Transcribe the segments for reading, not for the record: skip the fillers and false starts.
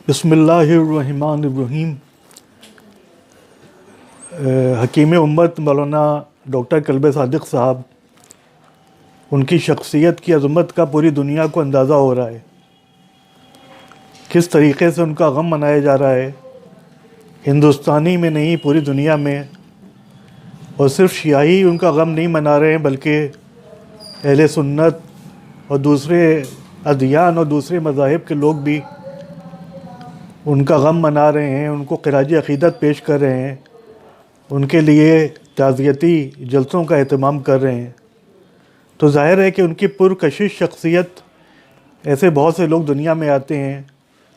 بسم اللہ الرحمن الرحیم۔ حکیم امت مولانا ڈاکٹر کلب صادق صاحب، ان کی شخصیت کی عظمت کا پوری دنیا کو اندازہ ہو رہا ہے۔ کس طریقے سے ان کا غم منایا جا رہا ہے، ہندوستانی میں نہیں پوری دنیا میں۔ اور صرف شیعہ ہی ان کا غم نہیں منا رہے ہیں، بلکہ اہل سنت اور دوسرے ادیان اور دوسرے مذاہب کے لوگ بھی ان کا غم منا رہے ہیں، ان کو خراج عقیدت پیش کر رہے ہیں، ان کے لیے تعزیتی جلسوں کا اہتمام کر رہے ہیں۔ تو ظاہر ہے کہ ان کی پرکشش شخصیت، ایسے بہت سے لوگ دنیا میں آتے ہیں،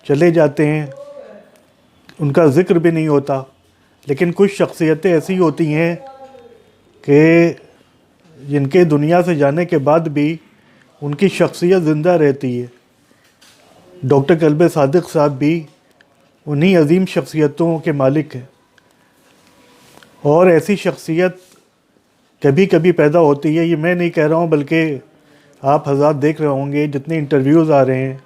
چلے جاتے ہیں، ان کا ذکر بھی نہیں ہوتا، لیکن کچھ شخصیتیں ایسی ہوتی ہیں کہ جن کے دنیا سے جانے کے بعد بھی ان کی شخصیت زندہ رہتی ہے۔ ڈاکٹر کلب صادق صاحب بھی انہی عظیم شخصیتوں کے مالک ہیں، اور ایسی شخصیت کبھی کبھی پیدا ہوتی ہے۔ یہ میں نہیں کہہ رہا ہوں، بلکہ آپ حضرات دیکھ رہے ہوں گے جتنے انٹرویوز آ رہے ہیں،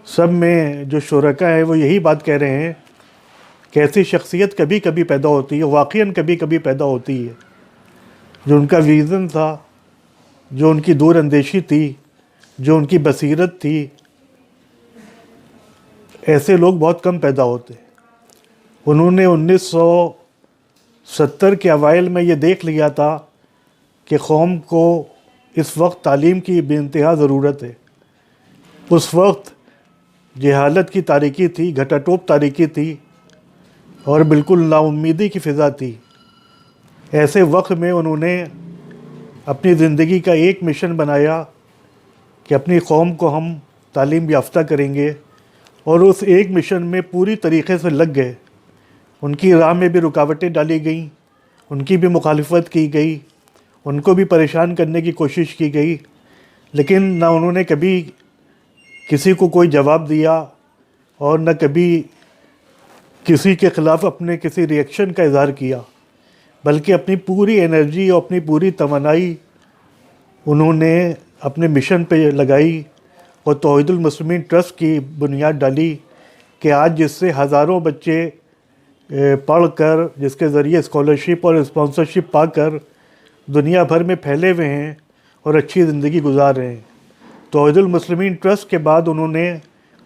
سب میں جو شرکاء ہیں وہ یہی بات کہہ رہے ہیں کہ ایسی شخصیت کبھی کبھی پیدا ہوتی ہے، واقعاً کبھی کبھی پیدا ہوتی ہے۔ جو ان کا ویژن تھا، جو ان کی دور اندیشی تھی، جو ان کی بصیرت تھی، ایسے لوگ بہت کم پیدا ہوتے۔ انہوں نے 1970 کے اوائل میں یہ دیکھ لیا تھا کہ قوم کو اس وقت تعلیم کی بے انتہا ضرورت ہے۔ اس وقت جہالت کی تاریکی تھی، گھٹا ٹوپ تاریکی تھی، اور بالکل نا امیدی کی فضا تھی۔ ایسے وقت میں انہوں نے اپنی زندگی کا ایک مشن بنایا کہ اپنی قوم کو ہم تعلیم یافتہ کریں گے، اور اس ایک مشن میں پوری طریقے سے لگ گئے۔ ان کی راہ میں بھی رکاوٹیں ڈالی گئیں، ان کی بھی مخالفت کی گئی، ان کو بھی پریشان کرنے کی کوشش کی گئی، لیکن نہ انہوں نے کبھی کسی کو کوئی جواب دیا، اور نہ کبھی کسی کے خلاف اپنے کسی ری ایکشن کا اظہار کیا، بلکہ اپنی پوری انرجی اور اپنی پوری توانائی انہوں نے اپنے مشن پہ لگائی، اور توحید المسلمین ٹرسٹ کی بنیاد ڈالی کہ آج جس سے ہزاروں بچے پڑھ کر، جس کے ذریعے اسکالرشپ اور اسپانسرشپ پا کر دنیا بھر میں پھیلے ہوئے ہیں اور اچھی زندگی گزار رہے ہیں۔ توحید المسلمین ٹرسٹ کے بعد انہوں نے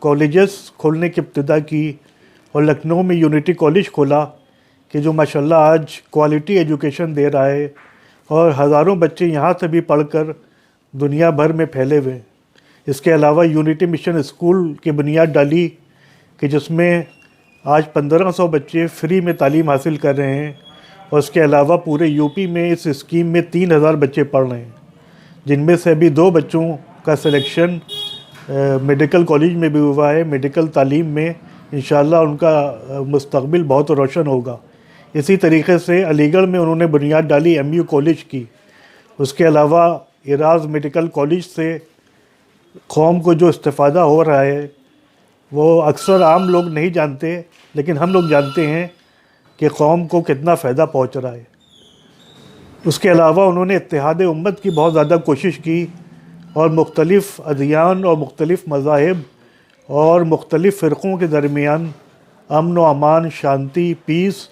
کالجز کھولنے کی ابتدا کی، اور لکھنؤ میں یونٹی کالج کھولا کہ جو ماشاءاللہ آج کوالٹی ایجوکیشن دے رہا ہے، اور ہزاروں بچے یہاں سے بھی پڑھ کر دنیا بھر میں پھیلے ہوئے ہیں۔ اس کے علاوہ یونٹی مشن اسکول کی بنیاد ڈالی کہ جس میں آج 1500 بچے فری میں تعلیم حاصل کر رہے ہیں، اور اس کے علاوہ پورے یو پی میں اس اسکیم میں 3000 بچے پڑھ رہے ہیں، جن میں سے ابھی 2 بچوں کا سلیکشن میڈیکل کالج میں بھی ہوا ہے۔ میڈیکل تعلیم میں انشاءاللہ ان کا مستقبل بہت روشن ہوگا۔ اسی طریقے سے علی گڑھ میں انہوں نے بنیاد ڈالی ایم یو کالج کی۔ اس کے علاوہ ایراز میڈیکل کالج سے قوم کو جو استفادہ ہو رہا ہے وہ اکثر عام لوگ نہیں جانتے، لیکن ہم لوگ جانتے ہیں کہ قوم کو کتنا فائدہ پہنچ رہا ہے۔ اس کے علاوہ انہوں نے اتحاد امت کی بہت زیادہ کوشش کی، اور مختلف ادیان اور مختلف مذاہب اور مختلف فرقوں کے درمیان امن و امان، شانتی، پیس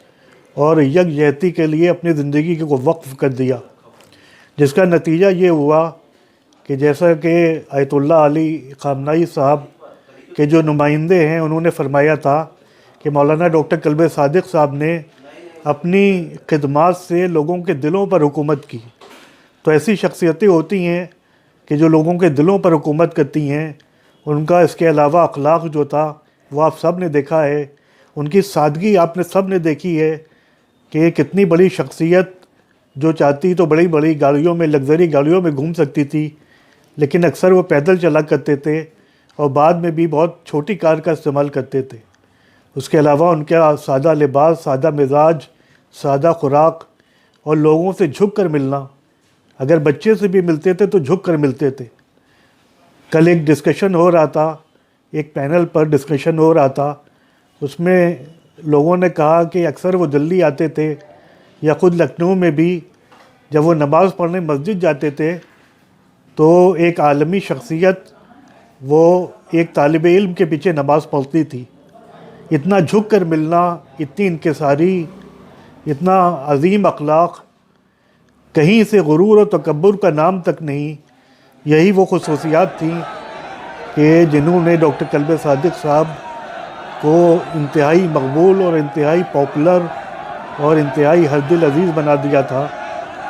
اور یکجہتی کے لیے اپنی زندگی کو وقف کر دیا، جس کا نتیجہ یہ ہوا کہ جیسا کہ آیت اللہ علی خامنائی صاحب کے جو نمائندے ہیں، انہوں نے فرمایا تھا کہ مولانا ڈاکٹر کلب صادق صاحب نے اپنی خدمات سے لوگوں کے دلوں پر حکومت کی۔ تو ایسی شخصیتیں ہوتی ہیں کہ جو لوگوں کے دلوں پر حکومت کرتی ہیں۔ ان کا اس کے علاوہ اخلاق جو تھا وہ آپ سب نے دیکھا ہے، ان کی سادگی آپ نے سب نے دیکھی ہے کہ کتنی بڑی شخصیت جو چاہتی تو بڑی بڑی گاڑیوں میں، لگژری گاڑیوں میں گھوم سکتی تھی، لیکن اکثر وہ پیدل چلا کرتے تھے، اور بعد میں بھی بہت چھوٹی کار کا استعمال کرتے تھے۔ اس کے علاوہ ان کا سادہ لباس، سادہ مزاج، سادہ خوراک، اور لوگوں سے جھک کر ملنا۔ اگر بچے سے بھی ملتے تھے تو جھک کر ملتے تھے۔ کل ایک ڈسکشن ہو رہا تھا، ایک پینل پر ڈسکشن ہو رہا تھا، اس میں لوگوں نے کہا کہ اکثر وہ دلی آتے تھے، یا خود لکھنؤ میں بھی جب وہ نماز پڑھنے مسجد جاتے تھے تو ایک عالمی شخصیت وہ ایک طالب علم کے پیچھے نماز پڑھتی تھی، اتنا جھک کر ملنا، اتنی انکساری، اتنا عظیم اخلاق، کہیں سے غرور و تکبر کا نام تک نہیں، یہی وہ خصوصیات تھیں کہ جنہوں نے ڈاکٹر کلب صادق صاحب کو انتہائی مقبول اور انتہائی پاپولر اور انتہائی ہر دل عزیز بنا دیا تھا۔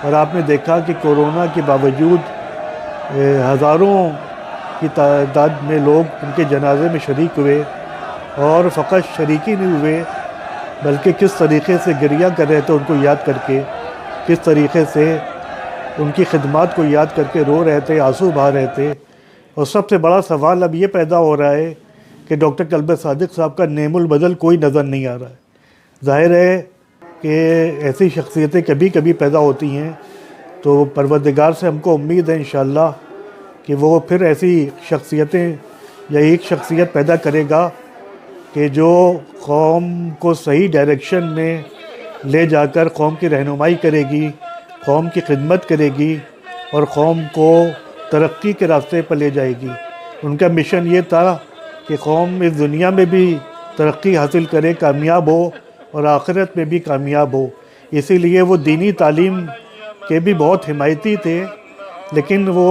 اور آپ نے دیکھا کہ کورونا کے باوجود ہزاروں کی تعداد میں لوگ ان کے جنازے میں شریک ہوئے، اور فقط شریک ہی نہیں ہوئے بلکہ کس طریقے سے گریہ کر رہے تھے ان کو یاد کر کے، کس طریقے سے ان کی خدمات کو یاد کر کے رو رہے تھے، آنسو بہا رہے تھے۔ اور سب سے بڑا سوال اب یہ پیدا ہو رہا ہے کہ ڈاکٹر کلب صادق صاحب کا نعم البدل کوئی نظر نہیں آ رہا ہے۔ ظاہر ہے کہ ایسی شخصیتیں کبھی کبھی پیدا ہوتی ہیں، تو پروردگار سے ہم کو امید ہے انشاءاللہ کہ وہ پھر ایسی شخصیتیں یا ایک شخصیت پیدا کرے گا کہ جو قوم کو صحیح ڈائریکشن میں لے جا کر قوم کی رہنمائی کرے گی، قوم کی خدمت کرے گی اور قوم کو ترقی کے راستے پر لے جائے گی۔ ان کا مشن یہ تھا کہ قوم اس دنیا میں بھی ترقی حاصل کرے، کامیاب ہو، اور آخرت میں بھی کامیاب ہو۔ اسی لیے وہ دینی تعلیم کے بھی بہت حمایتی تھے، لیکن وہ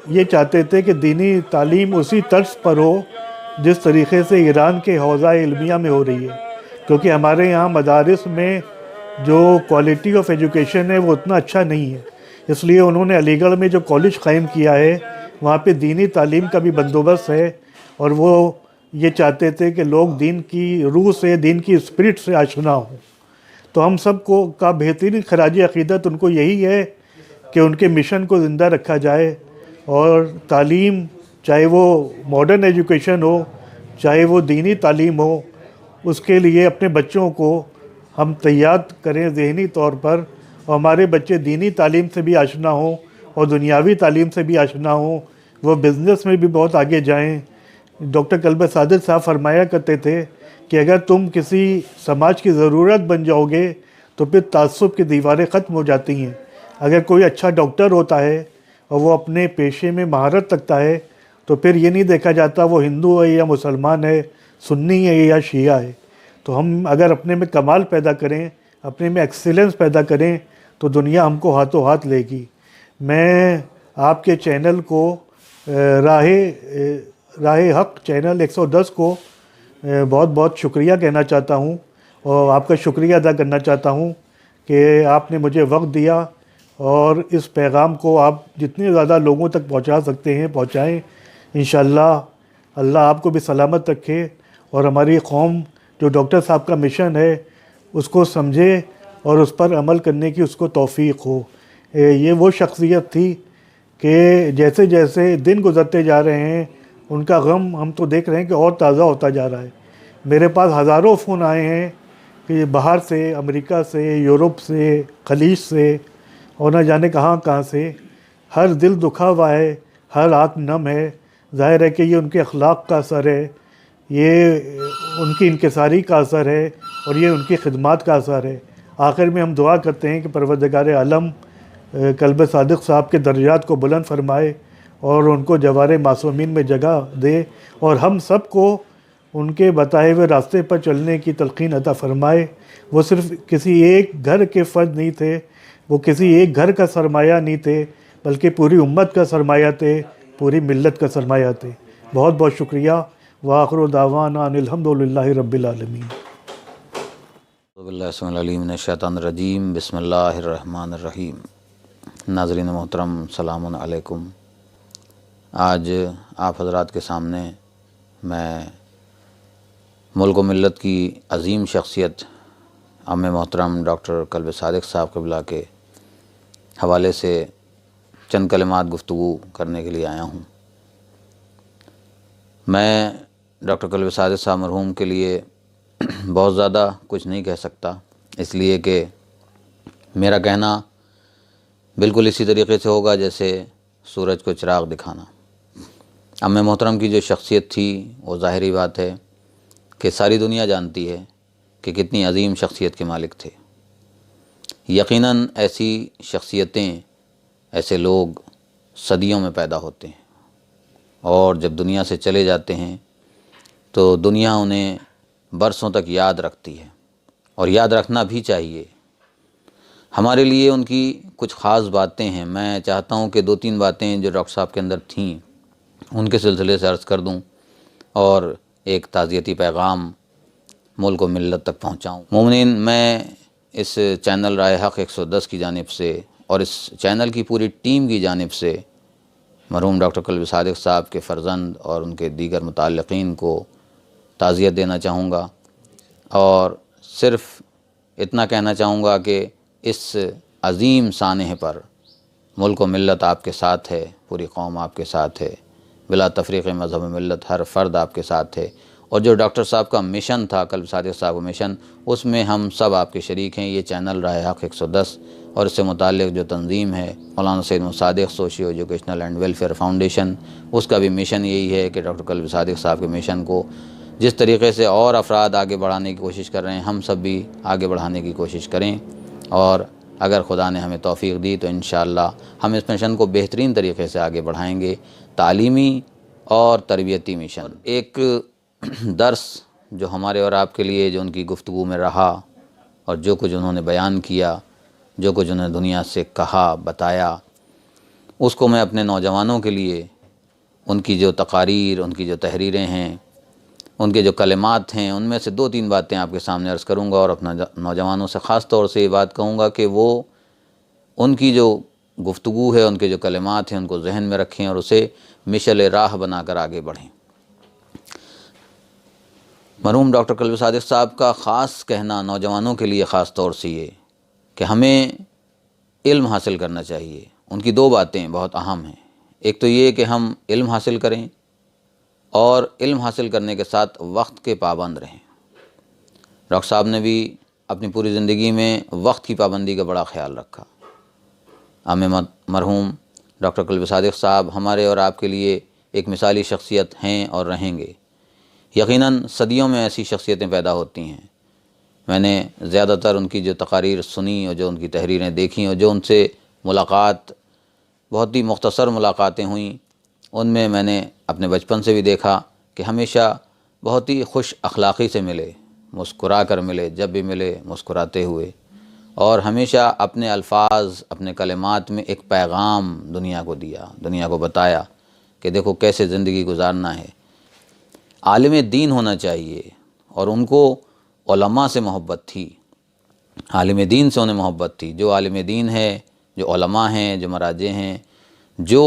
یہ چاہتے تھے کہ دینی تعلیم اسی طرز پر ہو جس طریقے سے ایران کے حوزہ علمیہ میں ہو رہی ہے، کیونکہ ہمارے یہاں مدارس میں جو کوالٹی آف ایجوکیشن ہے وہ اتنا اچھا نہیں ہے۔ اس لیے انہوں نے علی گڑھ میں جو کالج قائم کیا ہے وہاں پہ دینی تعلیم کا بھی بندوبست ہے، اور وہ یہ چاہتے تھے کہ لوگ دین کی روح سے، دین کی اسپرٹ سے آشنا ہوں۔ تو ہم سب کو کا بہترین خراج عقیدت ان کو یہی ہے کہ ان کے مشن کو زندہ رکھا جائے، اور تعلیم چاہے وہ ماڈرن ایجوکیشن ہو، چاہے وہ دینی تعلیم ہو، اس کے لیے اپنے بچوں کو ہم تیار کریں ذہنی طور پر، اور ہمارے بچے دینی تعلیم سے بھی آشنا ہوں اور دنیاوی تعلیم سے بھی آشنا ہوں، وہ بزنس میں بھی بہت آگے جائیں۔ ڈاکٹر کلب صادق صاحب فرمایا کرتے تھے کہ اگر تم کسی سماج کی ضرورت بن جاؤ گے تو پھر تعصب کی دیواریں ختم ہو جاتی ہیں۔ اگر کوئی اچھا ڈاکٹر ہوتا ہے اور وہ اپنے پیشے میں مہارت رکھتا ہے تو پھر یہ نہیں دیکھا جاتا وہ ہندو ہے یا مسلمان ہے، سنی ہے یا شیعہ ہے۔ تو ہم اگر اپنے میں کمال پیدا کریں، اپنے میں ایکسیلنس پیدا کریں، تو دنیا ہم کو ہاتھوں ہاتھ لے گی۔ میں آپ کے چینل کو راہ حق چینل 110 کو بہت بہت شکریہ کہنا چاہتا ہوں، اور آپ کا شکریہ ادا کرنا چاہتا ہوں کہ آپ نے مجھے وقت دیا، اور اس پیغام کو آپ جتنے زیادہ لوگوں تک پہنچا سکتے ہیں پہنچائیں۔ انشاءاللہ اللہ آپ کو بھی سلامت رکھے، اور ہماری قوم جو ڈاکٹر صاحب کا مشن ہے اس کو سمجھے اور اس پر عمل کرنے کی اس کو توفیق ہو۔ یہ وہ شخصیت تھی کہ جیسے جیسے دن گزرتے جا رہے ہیں ان کا غم ہم تو دیکھ رہے ہیں کہ اور تازہ ہوتا جا رہا ہے۔ میرے پاس ہزاروں فون آئے ہیں کہ باہر سے، امریکہ سے، یورپ سے، خلیج سے، اور نہ جانے کہاں کہاں سے۔ ہر دل دکھا ہوا ہے، ہر آنکھ نم ہے۔ ظاہر ہے کہ یہ ان کے اخلاق کا اثر ہے، یہ ان کی انکساری کا اثر ہے، اور یہ ان کی خدمات کا اثر ہے۔ آخر میں ہم دعا کرتے ہیں کہ پروردگار عالم کلب صادق صاحب کے درجات کو بلند فرمائے اور ان کو جوار معصومین میں جگہ دے، اور ہم سب کو ان کے بتائے ہوئے راستے پر چلنے کی تلقین عطا فرمائے۔ وہ صرف کسی ایک گھر کے فرد نہیں تھے، وہ کسی ایک گھر کا سرمایہ نہیں تھے، بلکہ پوری امت کا سرمایہ تھے، پوری ملت کا سرمایہ تھے۔ بہت بہت شکریہ۔ وآخر دعوانا ان الحمدللہ رب العالمین۔ اعوذ باللہ السمیع العلیم من الشیطان الرجیم، بسم اللہ الرحمن الرحیم۔ ناظرین محترم، السلام علیکم۔ آج آپ حضرات کے سامنے میں ملک و ملت کی عظیم شخصیت عام محترم ڈاکٹر کلب صادق صاحب قبلہ کے حوالے سے چند کلمات گفتگو کرنے کے لیے آیا ہوں۔ میں ڈاکٹر کلب صادق صاحب مرحوم کے لیے بہت زیادہ کچھ نہیں کہہ سکتا، اس لیے کہ میرا کہنا بالکل اسی طریقے سے ہوگا جیسے سورج کو چراغ دکھانا۔ عام محترم کی جو شخصیت تھی وہ ظاہری بات ہے کہ ساری دنیا جانتی ہے کہ کتنی عظیم شخصیت کے مالک تھے۔ یقیناً ایسی شخصیتیں، ایسے لوگ صدیوں میں پیدا ہوتے ہیں، اور جب دنیا سے چلے جاتے ہیں تو دنیا انہیں برسوں تک یاد رکھتی ہے، اور یاد رکھنا بھی چاہیے۔ ہمارے لیے ان کی کچھ خاص باتیں ہیں، میں چاہتا ہوں کہ 2-3 باتیں جو ڈاکٹر صاحب کے اندر تھیں ان کے سلسلے سے عرض کر دوں اور ایک تعزیتی پیغام ملک و ملت تک پہنچاؤں۔ مومنین، میں اس چینل رائے حق 110 کی جانب سے اور اس چینل کی پوری ٹیم کی جانب سے مرحوم ڈاکٹر قلبی صادق صاحب کے فرزند اور ان کے دیگر متعلقین کو تعزیت دینا چاہوں گا، اور صرف اتنا کہنا چاہوں گا کہ اس عظیم سانحے پر ملک و ملت آپ کے ساتھ ہے، پوری قوم آپ کے ساتھ ہے، بلا تفریق مذہب و ملت ہر فرد آپ کے ساتھ ہے، اور جو ڈاکٹر صاحب کا مشن تھا، قلبی صادق صاحب کا مشن، اس میں ہم سب آپ کے شریک ہیں۔ یہ چینل رائے حق 110 اور اس سے متعلق جو تنظیم ہے Maulana Syed Sadiq socio educational and welfare foundation, اس کا بھی مشن یہی ہے کہ ڈاکٹر قلبی صادق صاحب کے مشن کو جس طریقے سے اور افراد آگے بڑھانے کی کوشش کر رہے ہیں، ہم سب بھی آگے بڑھانے کی کوشش کریں، اور اگر خدا نے ہمیں توفیق دی تو انشاءاللہ ہم اس مشن کو بہترین طریقے سے آگے بڑھائیں گے۔ تعلیمی اور تربیتی مشن، ایک درس جو ہمارے اور آپ کے لیے جو ان کی گفتگو میں رہا، اور جو کچھ انہوں نے بیان کیا، جو کچھ انہوں نے دنیا سے کہا بتایا، اس کو میں اپنے نوجوانوں کے لیے ان کی جو تقاریر، ان کی جو تحریریں ہیں، ان کے جو کلمات ہیں، ان میں سے 2-3 باتیں آپ کے سامنے عرض کروں گا، اور اپنا نوجوانوں سے خاص طور سے یہ بات کہوں گا کہ وہ ان کی جو گفتگو ہے، ان کے جو کلمات ہیں، ان کو ذہن میں رکھیں اور اسے مشعل راہ بنا کر آگے بڑھیں۔ مرحوم ڈاکٹر قلبی صادق صاحب کا خاص کہنا نوجوانوں کے لیے خاص طور سے یہ کہ ہمیں علم حاصل کرنا چاہیے۔ ان کی 2 باتیں بہت اہم ہیں، ایک تو یہ کہ ہم علم حاصل کریں، اور علم حاصل کرنے کے ساتھ وقت کے پابند رہیں۔ ڈاکٹر صاحب نے بھی اپنی پوری زندگی میں وقت کی پابندی کا بڑا خیال رکھا۔ مرحوم ڈاکٹر قلبی صادق صاحب ہمارے اور آپ کے لیے ایک مثالی شخصیت ہیں اور رہیں گے۔ یقیناً صدیوں میں ایسی شخصیتیں پیدا ہوتی ہیں، میں نے زیادہ تر ان کی جو تقاریر سنی اور جو ان کی تحریریں دیکھیں اور جو ان سے ملاقات، بہت ہی مختصر ملاقاتیں ہوئیں، ان میں نے اپنے بچپن سے بھی دیکھا کہ ہمیشہ بہت ہی خوش اخلاقی سے ملے، مسکرا کر ملے، جب بھی ملے مسکراتے ہوئے، اور ہمیشہ اپنے الفاظ، اپنے کلمات میں ایک پیغام دنیا کو دیا، دنیا کو بتایا کہ دیکھو کیسے زندگی گزارنا ہے۔ عالم دین ہونا چاہیے، اور ان کو علماء سے محبت تھی، عالم دین سے انہیں محبت تھی۔ جو عالم دین ہے، جو علماء ہیں، جو مراجع ہیں، جو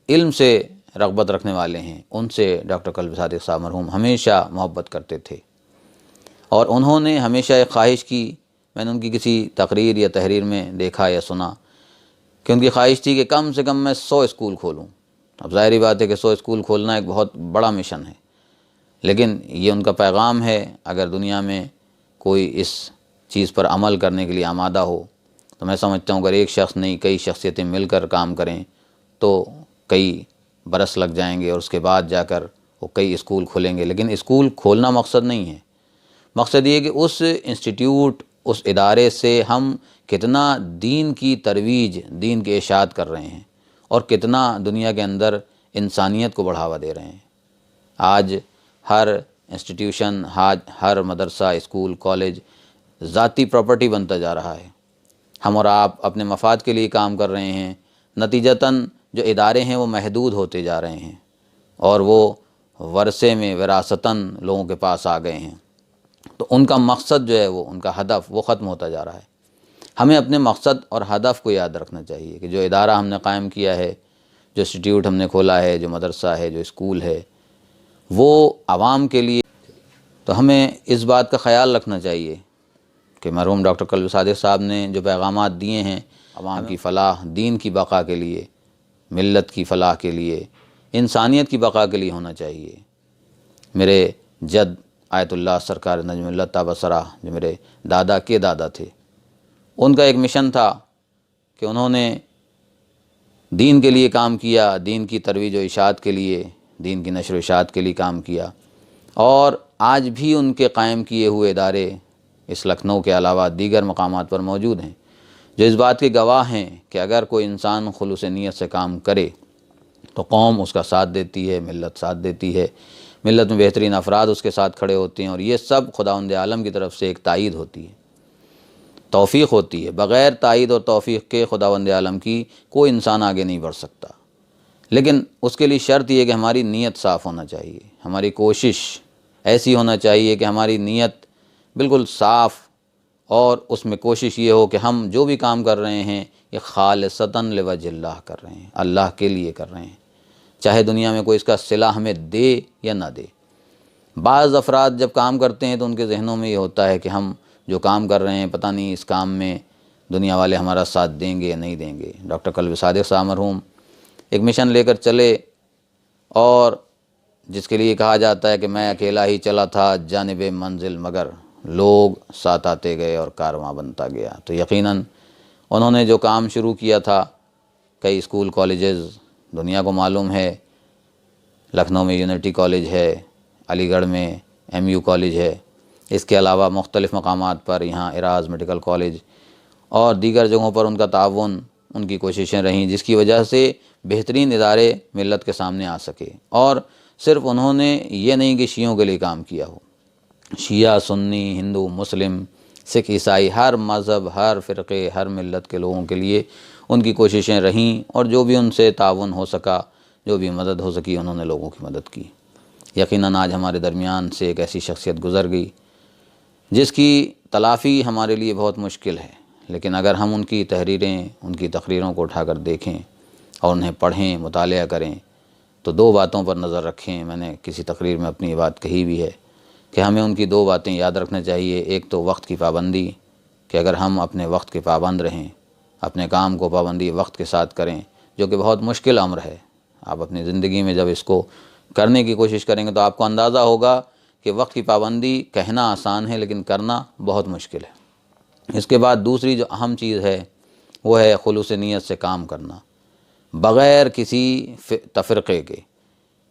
علم سے رغبت رکھنے والے ہیں، ان سے ڈاکٹر قلبی صادق صاحب مرحوم ہمیشہ محبت کرتے تھے، اور انہوں نے ہمیشہ ایک خواہش کی، میں نے ان کی کسی تقریر یا تحریر میں دیکھا یا سنا کہ ان کی خواہش تھی کہ کم سے کم میں 100 اسکول کھولوں۔ اب ظاہری بات ہے کہ 100 اسکول کھولنا ایک بہت بڑا مشن ہے، لیکن یہ ان کا پیغام ہے۔ اگر دنیا میں کوئی اس چیز پر عمل کرنے کے لیے آمادہ ہو تو میں سمجھتا ہوں اگر ایک شخص نہیں، کئی شخصیتیں مل کر کام کریں تو کئی برس لگ جائیں گے، اور اس کے بعد جا کر وہ کئی اسکول کھولیں گے۔ لیکن اسکول کھولنا مقصد نہیں ہے، مقصد یہ کہ اس انسٹیٹیوٹ، اس ادارے سے ہم کتنا دین کی ترویج، دین کے اشاعت کر رہے ہیں، اور کتنا دنیا کے اندر انسانیت کو بڑھاوا دے رہے ہیں۔ آج ہر انسٹیٹیوشن، ہر مدرسہ، اسکول، کالج ذاتی پراپرٹی بنتا جا رہا ہے۔ ہم اور آپ اپنے مفاد کے لیے کام کر رہے ہیں، نتیجتاً جو ادارے ہیں وہ محدود ہوتے جا رہے ہیں، اور وہ ورثے میں، وراثتاً لوگوں کے پاس آ گئے ہیں، تو ان کا مقصد جو ہے، وہ ان کا ہدف وہ ختم ہوتا جا رہا ہے۔ ہمیں اپنے مقصد اور ہدف کو یاد رکھنا چاہیے کہ جو ادارہ ہم نے قائم کیا ہے، جو انسٹیٹیوٹ ہم نے کھولا ہے، جو مدرسہ ہے، جو اسکول ہے، وہ عوام کے لیے، تو ہمیں اس بات کا خیال رکھنا چاہیے کہ مرحوم ڈاکٹر قلبی صادق صاحب نے جو پیغامات دیے ہیں عوام کی فلاح، دین کی بقا کے لیے، ملت کی فلاح کے لیے، انسانیت کی بقا کے لیے ہونا چاہیے۔ میرے جد آیت اللہ سرکار نجم اللہ تابہ سرا، جو میرے دادا کے دادا تھے، ان کا ایک مشن تھا کہ انہوں نے دین کے لیے کام کیا، دین کی ترویج و اشاعت کے لیے، دین کی نشر و اشاعت کے لیے کام کیا، اور آج بھی ان کے قائم کیے ہوئے ادارے اس لکھنؤ کے علاوہ دیگر مقامات پر موجود ہیں، جو اس بات کے گواہ ہیں کہ اگر کوئی انسان خلوص نیت سے کام کرے تو قوم اس کا ساتھ دیتی ہے، ملت ساتھ دیتی ہے۔ ملت میں بہترین افراد اس کے ساتھ کھڑے ہوتے ہیں، اور یہ سب خداوند عالم کی طرف سے ایک تائید ہوتی ہے، توفیق ہوتی ہے۔ بغیر تائید اور توفیق کے خداوند عالم کی کوئی انسان آگے نہیں بڑھ سکتا، لیکن اس کے لیے شرط یہ ہے کہ ہماری نیت صاف ہونا چاہیے، ہماری کوشش ایسی ہونا چاہیے کہ ہماری نیت بالکل صاف، اور اس میں کوشش یہ ہو کہ ہم جو بھی کام کر رہے ہیں یہ خالصتاً لوجہ اللہ کر رہے ہیں، اللہ کے لیے کر رہے ہیں، چاہے دنیا میں کوئی اس کا صلہ ہمیں دے یا نہ دے۔ بعض افراد جب کام کرتے ہیں تو ان کے ذہنوں میں یہ ہوتا ہے کہ ہم جو کام کر رہے ہیں پتہ نہیں اس کام میں دنیا والے ہمارا ساتھ دیں گے یا نہیں دیں گے۔ ڈاکٹر قلب صادق صاحب مرحوم ایک مشن لے کر چلے، اور جس کے لیے کہا جاتا ہے کہ میں اکیلا ہی چلا تھا جانب منزل، مگر لوگ ساتھ آتے گئے اور کارواں بنتا گیا۔ تو یقیناً انہوں نے جو کام شروع کیا تھا، کئی اسکول کالجز دنیا کو معلوم ہے، لکھنؤ میں یونیورسٹی کالج ہے، علی گڑھ میں MU کالج ہے، اس کے علاوہ مختلف مقامات پر یہاں اراز میڈیکل کالج اور دیگر جگہوں پر ان کا تعاون، ان کی کوششیں رہیں، جس کی وجہ سے بہترین ادارے ملت کے سامنے آ سکے۔ اور صرف انہوں نے یہ نہیں کہ شیعوں کے لیے کام کیا ہو، شیعہ، سنی، ہندو، مسلم، سکھ، عیسائی، ہر مذہب، ہر فرقے، ہر ملت کے لوگوں کے لیے ان کی کوششیں رہیں، اور جو بھی ان سے تعاون ہو سکا، جو بھی مدد ہو سکی، انہوں نے لوگوں کی مدد کی۔ یقیناً آج ہمارے درمیان سے ایک ایسی شخصیت گزر گئی جس کی تلافی ہمارے لیے بہت مشکل ہے، لیکن اگر ہم ان کی تحریریں، ان کی تقریروں کو اٹھا کر دیکھیں اور انہیں پڑھیں، مطالعہ کریں، تو دو باتوں پر نظر رکھیں۔ میں نے کسی تقریر میں اپنی یہ بات کہی بھی ہے کہ ہمیں ان کی دو باتیں یاد رکھنا چاہیے۔ ایک تو وقت کی پابندی، کہ اگر ہم اپنے وقت کے پابند رہیں، اپنے کام کو پابندی وقت کے ساتھ کریں، جو کہ بہت مشکل امر ہے۔ آپ اپنی زندگی میں جب اس کو کرنے کی کوشش کریں گے تو آپ کو اندازہ ہوگا کہ وقت کی پابندی کہنا آسان ہے لیکن کرنا بہت مشکل ہے۔ اس کے بعد دوسری جو اہم چیز ہے وہ ہے خلوص نیت سے کام کرنا، بغیر کسی تفرقے کے،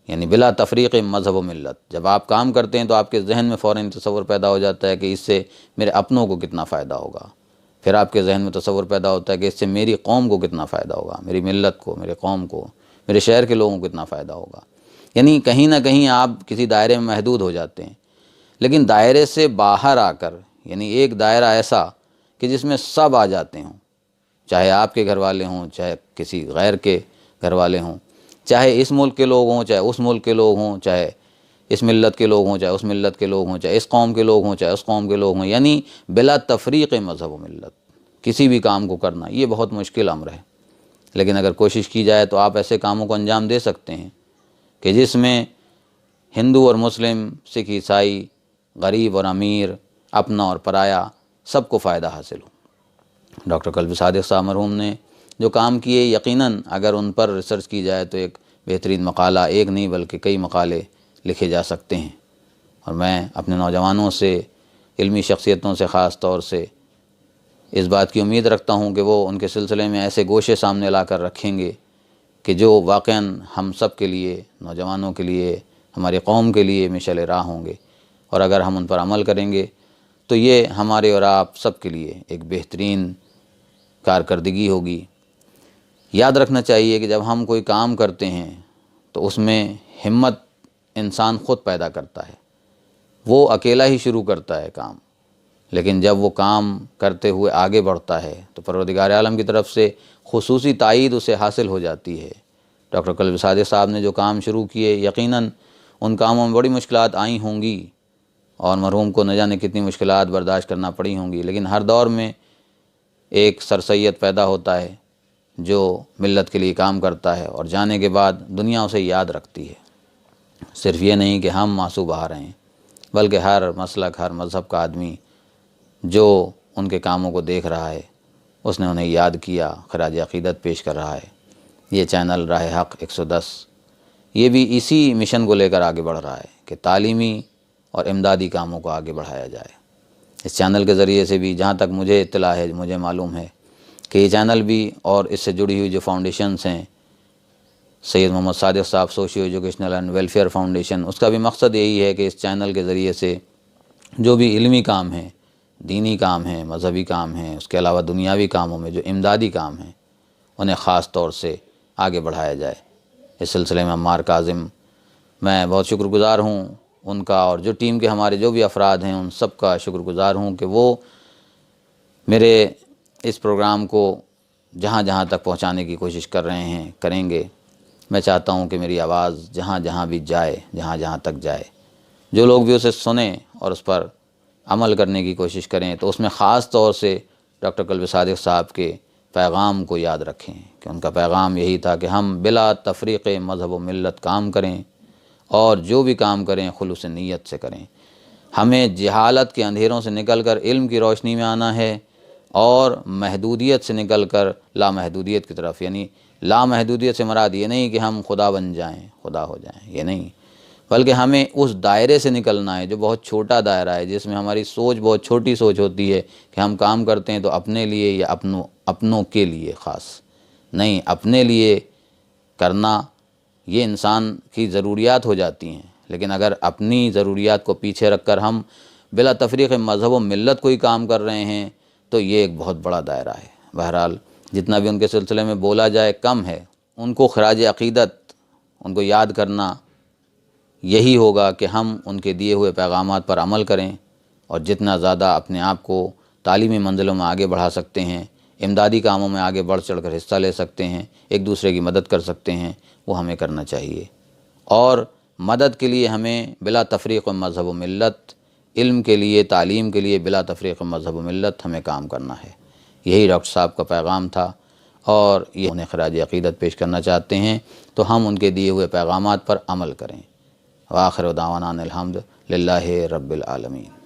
یعنی بلا تفریق مذہب و ملت۔ جب آپ کام کرتے ہیں تو آپ کے ذہن میں فوراً تصور پیدا ہو جاتا ہے کہ اس سے میرے اپنوں کو کتنا فائدہ ہوگا، پھر آپ کے ذہن میں تصور پیدا ہوتا ہے کہ اس سے میری قوم کو کتنا فائدہ ہوگا، میری ملت کو، میرے قوم کو، میرے شہر کے لوگوں کو کتنا فائدہ ہوگا۔ یعنی کہیں نہ کہیں آپ کسی دائرے میں محدود ہو جاتے ہیں، لیکن دائرے سے باہر آ کر، یعنی ایک دائرہ ایسا کہ جس میں سب آ جاتے ہوں، چاہے آپ کے گھر والے ہوں، چاہے کسی غیر کے گھر والے ہوں، چاہے اس ملک کے لوگ ہوں، چاہے اس ملک کے لوگ ہوں، چاہے اس ملت کے لوگ ہوں، چاہے اس ملت کے لوگ ہوں، چاہے اس قوم کے لوگ ہوں، چاہے اس قوم کے لوگ ہوں، یعنی بلا تفریق مذہب و ملت کسی بھی کام کو کرنا، یہ بہت مشکل امر ہے۔ لیکن اگر کوشش کی جائے تو آپ ایسے کاموں کو انجام دے سکتے ہیں کہ جس میں ہندو اور مسلم، سکھ، عیسائی، غریب اور امیر، اپنا اور پرایا، سب کو فائدہ حاصل ہو۔ ڈاکٹر قلب صادق صاحب مرحوم نے جو کام کیے، یقیناً اگر ان پر ریسرچ کی جائے تو ایک بہترین مقالہ، ایک نہیں بلکہ کئی مقالے لکھے جا سکتے ہیں۔ اور میں اپنے نوجوانوں سے، علمی شخصیتوں سے خاص طور سے اس بات کی امید رکھتا ہوں کہ وہ ان کے سلسلے میں ایسے گوشے سامنے لا کر رکھیں گے کہ جو واقعاً ہم سب کے لیے، نوجوانوں کے لیے، ہماری قوم کے لیے مشعل راہ ہوں گے، اور اگر ہم ان پر عمل کریں گے تو یہ ہمارے اور آپ سب کے لیے ایک بہترین کارکردگی ہوگی۔ یاد رکھنا چاہیے کہ جب ہم کوئی کام کرتے ہیں تو اس میں ہمت انسان خود پیدا کرتا ہے، وہ اکیلا ہی شروع کرتا ہے کام، لیکن جب وہ کام کرتے ہوئے آگے بڑھتا ہے تو پروردگار عالم کی طرف سے خصوصی تائید اسے حاصل ہو جاتی ہے۔ ڈاکٹر قلب صادق صاحب نے جو کام شروع کیے، یقیناً ان کاموں میں بڑی مشکلات آئی ہوں گی، اور مرحوم کو نہ جانے کتنی مشکلات برداشت کرنا پڑی ہوں گی، لیکن ہر دور میں ایک سرسید پیدا ہوتا ہے جو ملت کے لیے کام کرتا ہے، اور جانے کے بعد دنیا اسے یاد رکھتی ہے۔ صرف یہ نہیں کہ ہم آنسو بہا رہے ہیں، بلکہ ہر مسلک، ہر مذہب کا آدمی جو ان کے کاموں کو دیکھ رہا ہے، اس نے انہیں یاد کیا، خراج عقیدت پیش کر رہا ہے۔ یہ چینل راہ حق 110 یہ بھی اسی مشن کو لے کر آگے بڑھ رہا ہے کہ تعلیمی اور امدادی کاموں کو آگے بڑھایا جائے۔ اس چینل کے ذریعے سے بھی، جہاں تک مجھے اطلاع ہے، مجھے معلوم ہے کہ یہ چینل بھی اور اس سے جڑی ہوئی جو فاؤنڈیشنز ہیں، سید Muhammad Sadiq Sahab socio educational and welfare foundation, اس کا بھی مقصد یہی ہے کہ اس چینل کے ذریعے سے جو بھی علمی کام ہیں، دینی کام ہیں، مذہبی کام ہیں، اس کے علاوہ دنیاوی کاموں میں جو امدادی کام ہیں، انہیں خاص طور سے آگے بڑھایا جائے۔ اس سلسلے میں عمار کاظم میں بہت شکر گزار ہوں ان کا، اور جو ٹیم کے ہمارے جو بھی افراد ہیں ان سب کا شکر گزار ہوں کہ وہ میرے اس پروگرام کو جہاں جہاں تک پہنچانے کی کوشش کر رہے ہیں، کریں گے۔ میں چاہتا ہوں کہ میری آواز جہاں جہاں بھی جائے، جہاں جہاں تک جائے، جو لوگ بھی اسے سنیں اور اس پر عمل کرنے کی کوشش کریں، تو اس میں خاص طور سے ڈاکٹر قلب صادق صاحب کے پیغام کو یاد رکھیں کہ ان کا پیغام یہی تھا کہ ہم بلا تفریق مذہب و ملت کام کریں، اور جو بھی کام کریں خلوص نیت سے کریں۔ ہمیں جہالت کے اندھیروں سے نکل کر علم کی روشنی میں آنا ہے، اور محدودیت سے نکل کر لامحدودیت کی طرف، یعنی لامحدودیت سے مراد یہ نہیں کہ ہم خدا بن جائیں، خدا ہو جائیں، یہ نہیں، بلکہ ہمیں اس دائرے سے نکلنا ہے جو بہت چھوٹا دائرہ ہے، جس میں ہماری سوچ بہت چھوٹی سوچ ہوتی ہے کہ ہم کام کرتے ہیں تو اپنے لیے یا اپنوں کے لیے خاص نہیں، اپنے لیے کرنا یہ انسان کی ضروریات ہو جاتی ہیں، لیکن اگر اپنی ضروریات کو پیچھے رکھ کر ہم بلا تفریق مذہب و ملت کوئی کام کر رہے ہیں تو یہ ایک بہت بڑا دائرہ ہے۔ بہرحال جتنا بھی ان کے سلسلے میں بولا جائے کم ہے، ان کو خراج عقیدت، ان کو یاد کرنا یہی ہوگا کہ ہم ان کے دیے ہوئے پیغامات پر عمل کریں، اور جتنا زیادہ اپنے آپ کو تعلیمی منزلوں میں آگے بڑھا سکتے ہیں، امدادی کاموں میں آگے بڑھ چڑھ کر حصہ لے سکتے ہیں، ایک دوسرے کی مدد کر سکتے ہیں، وہ ہمیں کرنا چاہیے۔ اور مدد کے لیے ہمیں بلا تفریق مذہب و ملت، علم کے لیے، تعلیم کے لیے بلا تفریق مذہب و ملت ہمیں کام کرنا ہے۔ یہی ڈاکٹر صاحب کا پیغام تھا، اور یہ انہیں خراج عقیدت پیش کرنا چاہتے ہیں، تو ہم ان کے دیے ہوئے پیغامات پر عمل کریں۔ وآخر دعوانا الحمد للہ رب العالمین۔